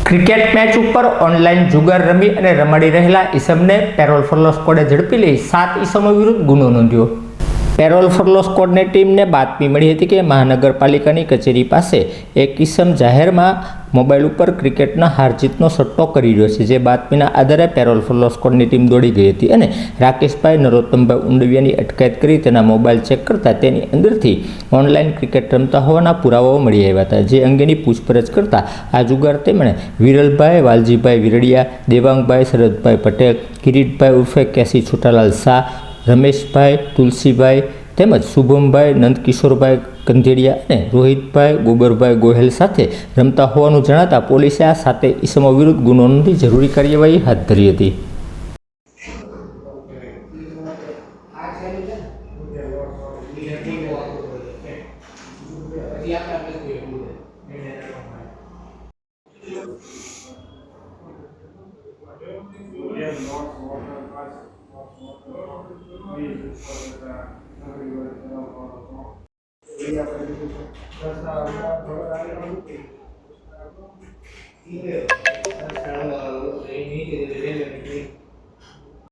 Cricket match ઉપર online જુગાર રમી અને રમાડી રહેલા ઈસમને પેરોલ ફોલો સ્કોડે ઝડપી લઈ 7 ઈસમો વિરુદ્ધ ગુનો નોંધ્યો। પેરોલ ફોલો સ્કોડની ટીમને બાતમી મળી હતી કે મહાનગરપાલિકાની કચેરી પાસે એક ઈસમ જાહેરમાં મોબાઈલ ઉપર ક્રિકેટના હાર જીતનો સટ્ટો કરી રહ્યો છે। જે બાતમીના આધારે પેરોલ ફોલો સ્કોડની ટીમ દોડી ગઈ હતી અને રાકેશભાઈ નરોત્તમભાઈ ઉંડવિયાની અટકાયત કરી તેના મોબાઈલ ચેક કરતા તેની અંદરથી ઓનલાઈન ક્રિકેટ રમતા હોવાના પુરાવાઓ મળી આવ્યા હતા। જે અંગેની પૂછપરછ કરતા આ જુગાર તેમણે વિરલભાઈ વાલજીભાઈ વિરડિયા, દેવાંગભાઈ શરદભાઈ પટેલ, કિરીટભાઈ ઉર્ફે કેસી છોટાલાલ શાહ, રમેશભાઈ તુલસીભાઈ તેમજ શુભમભાઈ નંદકિશોરભાઈ કંધેડિયા અને રોહિતભાઈ ગોબરભાઈ ગોહેલ સાથે રમતા હોવાનું જણાતા પોલીસે આ 7 ઈસમો વિરુદ્ધ ગુનો નોંધી જરૂરી કાર્યવાહી હાથ ધરી હતી।